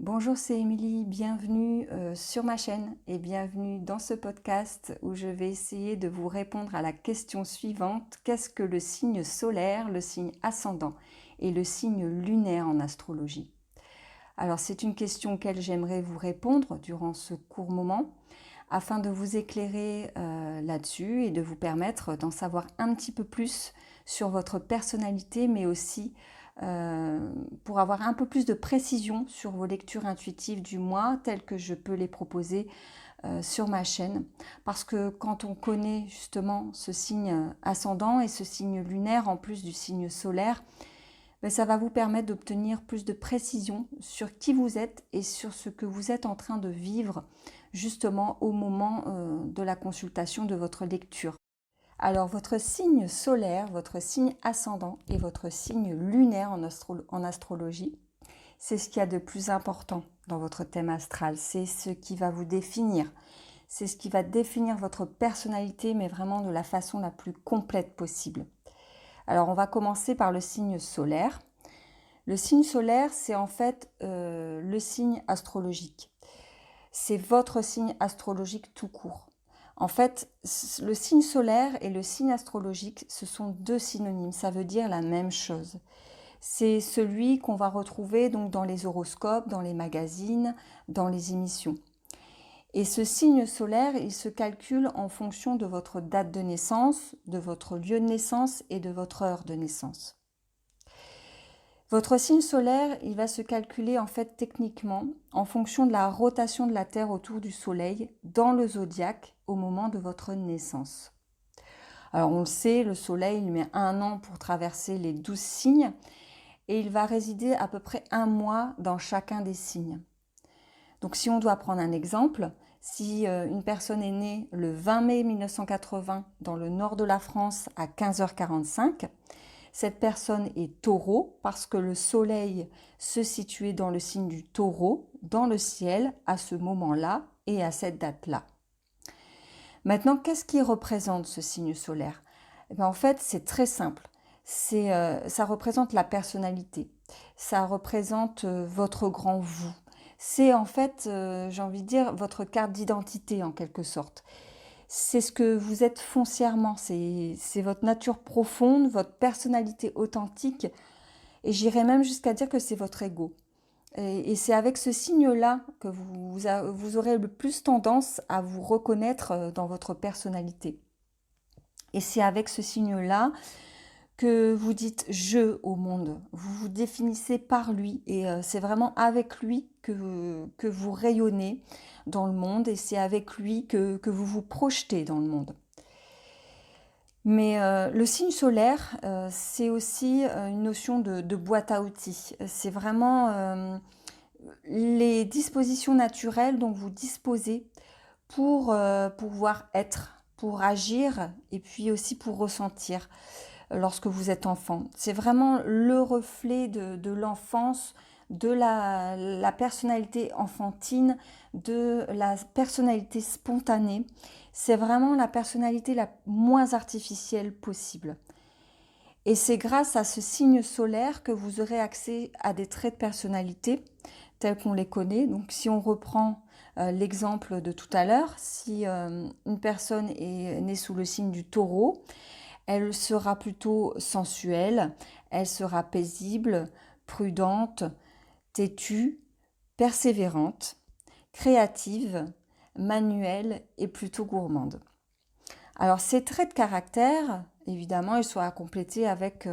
Bonjour, c'est Émilie, bienvenue sur ma chaîne et bienvenue dans ce podcast où je vais essayer de vous répondre à la question suivante. Qu'est-ce que le signe solaire, le signe ascendant et le signe lunaire en astrologie? Alors c'est une question auquel j'aimerais vous répondre durant ce court moment afin de vous éclairer là-dessus et de vous permettre d'en savoir un petit peu plus sur votre personnalité, mais aussi pour avoir un peu plus de précision sur vos lectures intuitives du mois, telles que je peux les proposer sur ma chaîne. Parce que quand on connaît justement ce signe ascendant et ce signe lunaire, en plus du signe solaire, ben, ça va vous permettre d'obtenir plus de précision sur qui vous êtes et sur ce que vous êtes en train de vivre justement au moment de la consultation de votre lecture. Alors votre signe solaire, votre signe ascendant et votre signe lunaire en astrologie, c'est ce qu'il y a de plus important dans votre thème astral. C'est ce qui va vous définir. C'est ce qui va définir votre personnalité, mais vraiment de la façon la plus complète possible. Alors on va commencer par le signe solaire. Le signe solaire, c'est en fait le signe astrologique. C'est votre signe astrologique tout court. En fait, le signe solaire et le signe astrologique, ce sont deux synonymes, ça veut dire la même chose. C'est celui qu'on va retrouver donc dans les horoscopes, dans les magazines, dans les émissions. Et ce signe solaire, il se calcule en fonction de votre date de naissance, de votre lieu de naissance et de votre heure de naissance. Votre signe solaire, il va se calculer en fait techniquement en fonction de la rotation de la Terre autour du Soleil dans le zodiaque au moment de votre naissance. Alors on le sait, le Soleil il met 1 an pour traverser les 12 signes et il va résider à peu près 1 mois dans chacun des signes. Donc si on doit prendre un exemple, si une personne est née le 20 mai 1980 dans le nord de la France à 15h45, cette personne est taureau parce que le soleil se situait dans le signe du taureau, dans le ciel, à ce moment-là et à cette date-là. Maintenant, qu'est-ce qui représente ce signe solaire? En fait, c'est très simple. Ça représente la personnalité. Ça représente votre grand vous. C'est en fait, j'ai envie de dire, votre carte d'identité en quelque sorte. C'est ce que vous êtes foncièrement, c'est votre nature profonde, votre personnalité authentique, et j'irais même jusqu'à dire que c'est votre ego. Et c'est avec ce signe-là que vous aurez le plus tendance à vous reconnaître dans votre personnalité. Et c'est avec ce signe-là que vous dites je au monde. Vous vous définissez par lui et c'est vraiment avec lui que vous rayonnez dans le monde et c'est avec lui que vous vous projetez dans le monde. Mais le signe solaire, c'est aussi une notion de boîte à outils. C'est vraiment les dispositions naturelles dont vous disposez pour pouvoir être, pour agir et puis aussi pour ressentir lorsque vous êtes enfant. C'est vraiment le reflet de l'enfance, de la personnalité enfantine, de la personnalité spontanée. C'est vraiment la personnalité la moins artificielle possible. Et c'est grâce à ce signe solaire que vous aurez accès à des traits de personnalité tels qu'on les connaît. Donc si on reprend l'exemple de tout à l'heure, si une personne est née sous le signe du taureau, elle sera plutôt sensuelle, elle sera paisible, prudente, têtue, persévérante, créative, manuelle et plutôt gourmande. Alors ces traits de caractère, évidemment, ils sont à compléter avec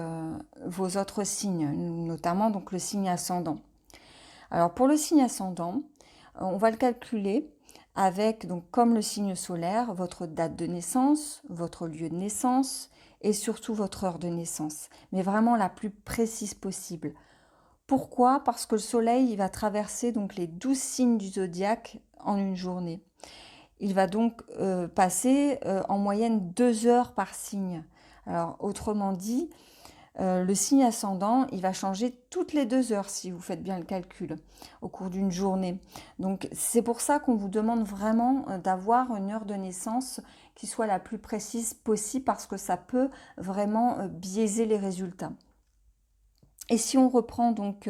vos autres signes, notamment donc le signe ascendant. Alors pour le signe ascendant, on va le calculer avec, donc comme le signe solaire, votre date de naissance, votre lieu de naissance et surtout votre heure de naissance, mais vraiment la plus précise possible. Pourquoi? Parce que le soleil il va traverser donc les 12 signes du zodiaque en une journée. Il va donc passer en moyenne 2 heures par signe. Alors autrement dit, le signe ascendant, il va changer toutes les 2 heures si vous faites bien le calcul au cours d'une journée. Donc c'est pour ça qu'on vous demande vraiment d'avoir une heure de naissance qui soit la plus précise possible parce que ça peut vraiment biaiser les résultats. Et si on reprend donc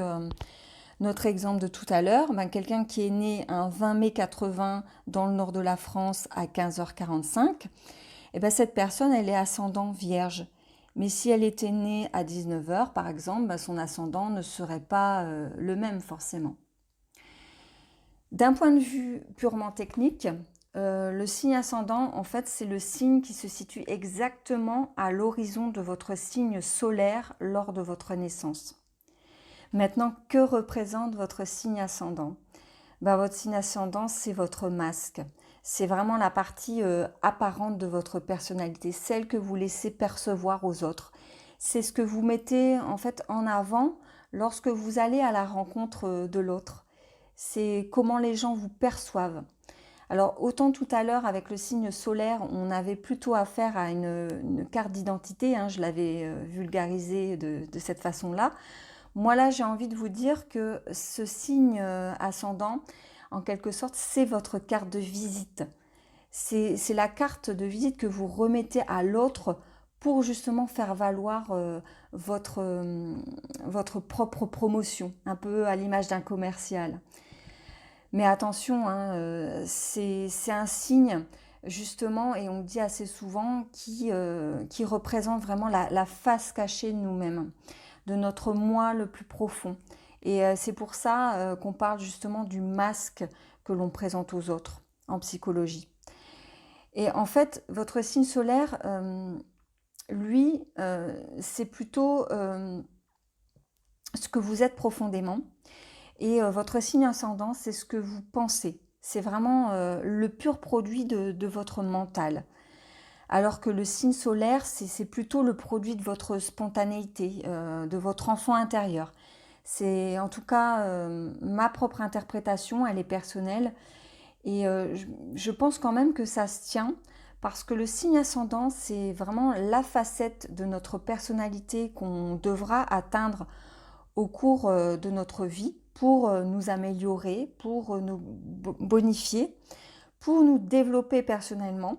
Notre exemple de tout à l'heure, quelqu'un qui est né un 20 mai 80 dans le nord de la France à 15h45, cette personne, elle est ascendant vierge. Mais si elle était née à 19h, par exemple, son ascendant ne serait pas le même forcément. D'un point de vue purement technique, le signe ascendant, en fait, c'est le signe qui se situe exactement à l'horizon de votre signe solaire lors de votre naissance. Maintenant, que représente votre signe ascendant ? Votre signe ascendant, c'est votre masque. C'est vraiment la partie apparente de votre personnalité, celle que vous laissez percevoir aux autres. C'est ce que vous mettez en fait en avant lorsque vous allez à la rencontre de l'autre. C'est comment les gens vous perçoivent. Alors autant tout à l'heure avec le signe solaire, on avait plutôt affaire à une carte d'identité, je l'avais vulgarisé de cette façon-là. Moi là, j'ai envie de vous dire que ce signe ascendant, en quelque sorte, c'est votre carte de visite. C'est la carte de visite que vous remettez à l'autre pour justement faire valoir votre propre promotion, un peu à l'image d'un commercial. Mais attention, c'est un signe justement, et on dit assez souvent, qui représente vraiment la face cachée de nous-mêmes, de notre moi le plus profond. Et c'est pour ça qu'on parle justement du masque que l'on présente aux autres en psychologie. Et en fait, votre signe solaire, lui, c'est plutôt ce que vous êtes profondément. Et votre signe ascendant, c'est ce que vous pensez. C'est vraiment le pur produit de votre mental. Alors que le signe solaire, c'est plutôt le produit de votre spontanéité, de votre enfant intérieur. C'est en tout cas ma propre interprétation, elle est personnelle. Et je pense quand même que ça se tient parce que le signe ascendant, c'est vraiment la facette de notre personnalité qu'on devra atteindre au cours de notre vie pour nous améliorer, pour nous bonifier, pour nous développer personnellement.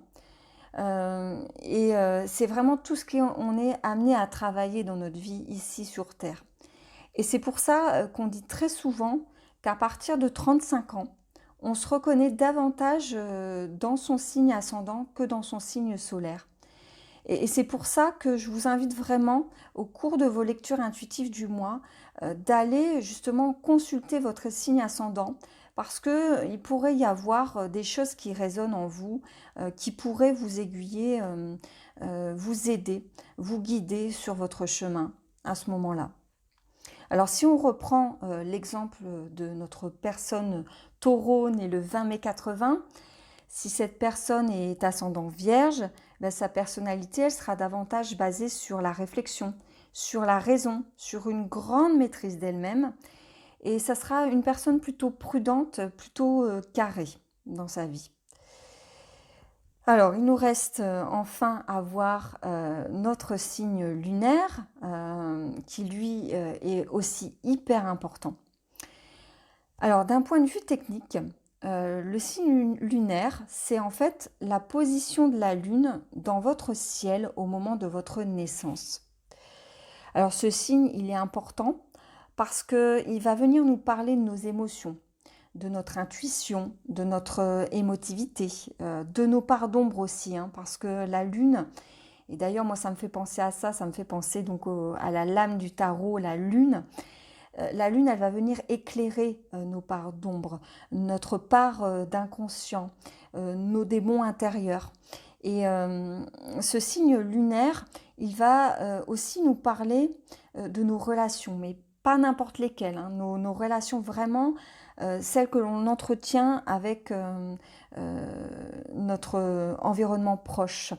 C'est vraiment tout ce qu'on est amené à travailler dans notre vie ici sur Terre. Et c'est pour ça qu'on dit très souvent qu'à partir de 35 ans, on se reconnaît davantage dans son signe ascendant que dans son signe solaire. Et c'est pour ça que je vous invite vraiment, au cours de vos lectures intuitives du mois, d'aller justement consulter votre signe ascendant, parce qu'il pourrait y avoir des choses qui résonnent en vous, qui pourraient vous aiguiller, vous aider, vous guider sur votre chemin à ce moment-là. Alors si on reprend l'exemple de notre personne taureau née le 20 mai 80, si cette personne est ascendant vierge, sa personnalité elle sera davantage basée sur la réflexion, sur la raison, sur une grande maîtrise d'elle-même. Et ça sera une personne plutôt prudente, plutôt carrée dans sa vie. Alors, il nous reste enfin à voir notre signe lunaire, qui lui est aussi hyper important. Alors, d'un point de vue technique, le signe lunaire, c'est en fait la position de la Lune dans votre ciel au moment de votre naissance. Alors, ce signe, il est important parce qu'il va venir nous parler de nos émotions, de notre intuition, de notre émotivité, de nos parts d'ombre aussi, parce que la Lune, et d'ailleurs moi ça me fait penser à ça me fait penser donc à la lame du tarot, la Lune. La Lune, elle va venir éclairer nos parts d'ombre, notre part d'inconscient, nos démons intérieurs. Et ce signe lunaire, il va aussi nous parler de nos relations, mais pas n'importe lesquelles, nos relations vraiment, celles que l'on entretient avec notre environnement proche.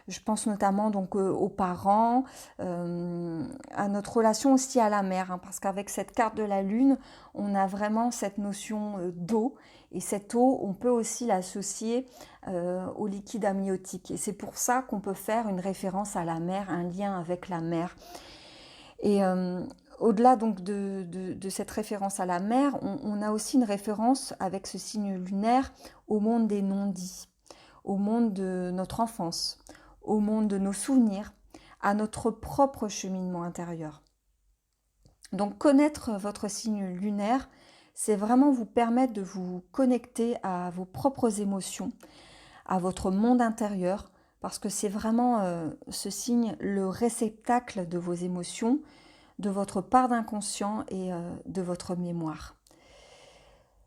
Je pense notamment donc aux parents, à notre relation aussi à la mer, parce qu'avec cette carte de la Lune, on a vraiment cette notion d'eau. Et cette eau, on peut aussi l'associer au liquide amniotique. Et c'est pour ça qu'on peut faire une référence à la mer, un lien avec la mer. Et au-delà donc de cette référence à la mer, on a aussi une référence avec ce signe lunaire au monde des non-dits, au monde de notre enfance, au monde de nos souvenirs, à notre propre cheminement intérieur. Donc connaître votre signe lunaire, c'est vraiment vous permettre de vous connecter à vos propres émotions, à votre monde intérieur, parce que c'est vraiment ce signe le réceptacle de vos émotions, de votre part d'inconscient et de votre mémoire.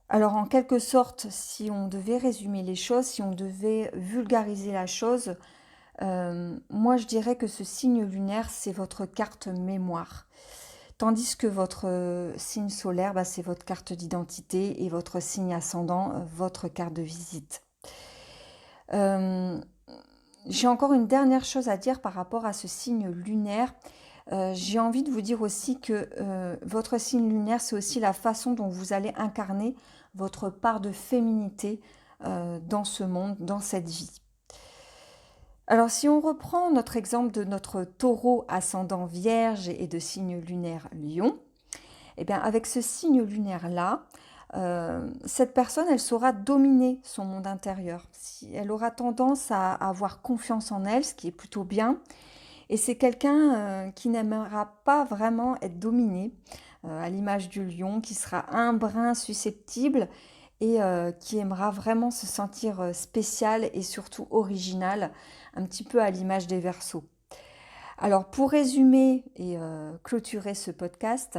Alors en quelque sorte, si on devait résumer les choses, si on devait vulgariser la chose, moi je dirais que ce signe lunaire, c'est votre carte mémoire. Tandis que votre signe solaire, bah, c'est votre carte d'identité et votre signe ascendant, votre carte de visite. Euh, j'ai encore une dernière chose à dire par rapport à ce signe lunaire. J'ai envie de vous dire aussi que votre signe lunaire, c'est aussi la façon dont vous allez incarner votre part de féminité dans ce monde, dans cette vie. Alors si on reprend notre exemple de notre taureau ascendant vierge et de signe lunaire lion, eh bien avec ce signe lunaire-là, cette personne, elle saura dominer son monde intérieur. Elle aura tendance à avoir confiance en elle, ce qui est plutôt bien. Et c'est quelqu'un qui n'aimera pas vraiment être dominé, à l'image du lion, qui sera un brin susceptible et qui aimera vraiment se sentir spécial et surtout original, un petit peu à l'image des Verseaux. Alors pour résumer et clôturer ce podcast,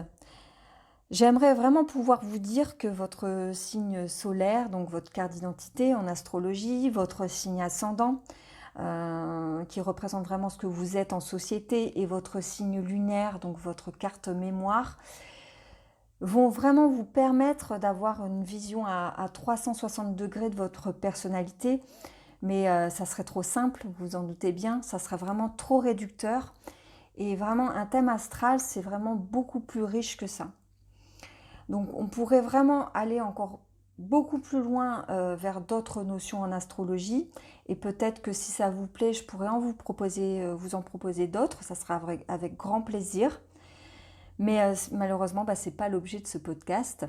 j'aimerais vraiment pouvoir vous dire que votre signe solaire, donc votre carte d'identité en astrologie, votre signe ascendant, qui représente vraiment ce que vous êtes en société, et votre signe lunaire, donc votre carte mémoire, vont vraiment vous permettre d'avoir une vision à 360 degrés de votre personnalité. Mais ça serait trop simple, vous en doutez bien, ça serait vraiment trop réducteur. Et vraiment, un thème astral, c'est vraiment beaucoup plus riche que ça. Donc on pourrait vraiment aller encore beaucoup plus loin vers d'autres notions en astrologie, et peut-être que si ça vous plaît, je pourrais vous en proposer d'autres, ça sera avec grand plaisir. Mais malheureusement, ce n'est pas l'objet de ce podcast.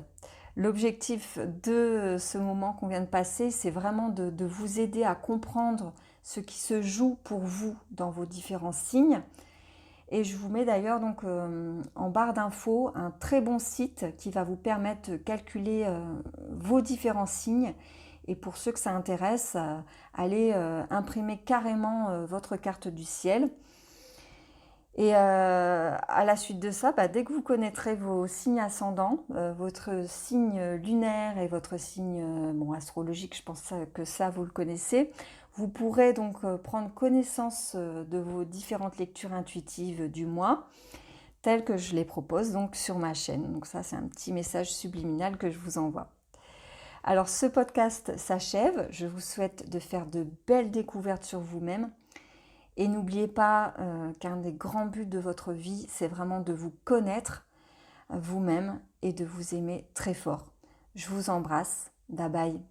L'objectif de ce moment qu'on vient de passer, c'est vraiment de vous aider à comprendre ce qui se joue pour vous dans vos différents signes. Et je vous mets d'ailleurs donc en barre d'infos un très bon site qui va vous permettre de calculer vos différents signes. Et pour ceux que ça intéresse, allez imprimer carrément votre carte du ciel. Et à la suite de ça, dès que vous connaîtrez vos signes ascendants, votre signe lunaire et votre signe astrologique, je pense que ça vous le connaissez, vous pourrez donc prendre connaissance de vos différentes lectures intuitives du mois, telles que je les propose donc sur ma chaîne. Donc ça, c'est un petit message subliminal que je vous envoie. Alors ce podcast s'achève, je vous souhaite de faire de belles découvertes sur vous-même. Et n'oubliez pas qu'un des grands buts de votre vie, c'est vraiment de vous connaître vous-même et de vous aimer très fort. Je vous embrasse. Bye bye.